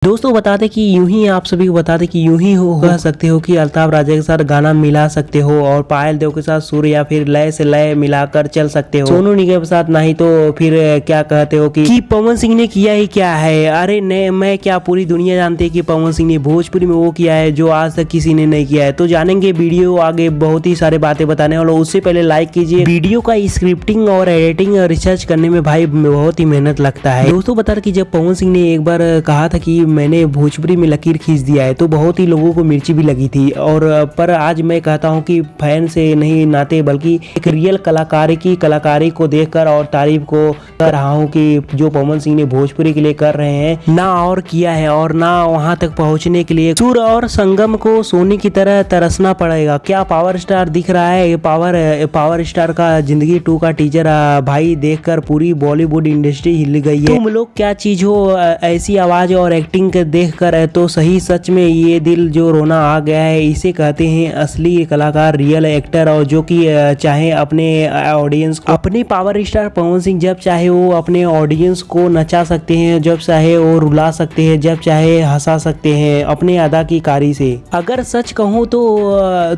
दोस्तों बता दें कि यूं ही आप सभी को बता दें कि यूं ही कह सकते हो कि अल्ताफ राजा के साथ गाना मिला सकते हो और पायल देव के साथ सुर या फिर लय से लय मिलाकर चल सकते हो। सोनू निगम के साथ नहीं तो फिर क्या कहते हो कि पवन सिंह ने किया ही क्या है। अरे नहीं, मैं क्या पूरी दुनिया जानती है कि पवन सिंह ने भोजपुरी में वो किया है जो आज तक किसी ने नहीं किया है। तो जानेंगे वीडियो आगे बहुत ही सारे बातें बताने वाला। उससे पहले लाइक कीजिए। वीडियो का स्क्रिप्टिंग और एडिटिंग और रिसर्च करने में भाई बहुत ही मेहनत लगता है। दोस्तों बता दें कि जब पवन सिंह ने एक बार कहा था कि मैंने भोजपुरी में लकीर खींच दिया है तो बहुत ही लोगों को मिर्ची भी लगी थी। और पर आज मैं कहता हूं कि फैन से नहीं नाते बल्कि एक रियल कलाकारी को देखकर और तारीफ को कर रहा हूं कि जो पवन सिंह ने भोजपुरी के लिए कर रहे हैं ना और किया है और ना वहां तक पहुंचने के लिए सुर और संगम को सोने की तरह तरसना पड़ेगा। क्या पावर स्टार दिख रहा है। पावर स्टार का जिंदगी 2 का टीजर भाई देखकर पूरी बॉलीवुड इंडस्ट्री हिल गई है। तुम लोग क्या चीज हो। ऐसी आवाज और एक्टिंग देखकर तो सही सच में ये दिल जो रोना आ गया है। इसे कहते हैं असली कलाकार, रियल एक्टर, और जो कि चाहे अपने ऑडियंस को, अपने पावर स्टार पवन सिंह जब चाहे वो अपने ऑडियंस को नचा सकते हैं, जब चाहे वो रुला सकते हैं, जब चाहे हंसा सकते हैं अपने अदाकारी से। अगर सच कहूँ तो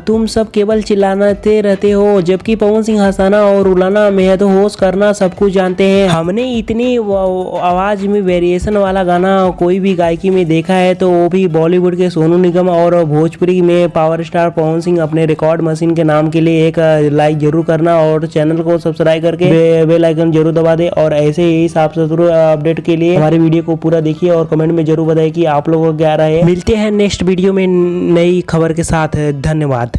तुम सब केवल चिल्लाते रहते हो जबकि पवन सिंह हंसाना और रुलाना, मेहद होश करना सब कुछ जानते हैं। हमने इतनी आवाज में वेरिएशन वाला गाना कोई भी गायकी में देखा है तो वो भी बॉलीवुड के सोनू निगम और भोजपुरी में पावर स्टार पवन सिंह। अपने रिकॉर्ड मशीन के नाम के लिए एक लाइक जरूर करना और चैनल को सब्सक्राइब करके बेल आइकन जरूर दबा दे। और ऐसे ही साफ सुथरा अपडेट के लिए हमारे वीडियो को पूरा देखिए और कमेंट में जरूर बताइए कि आप लोगों को क्या राय है। मिलते हैं नेक्स्ट वीडियो में नई खबर के साथ। धन्यवाद।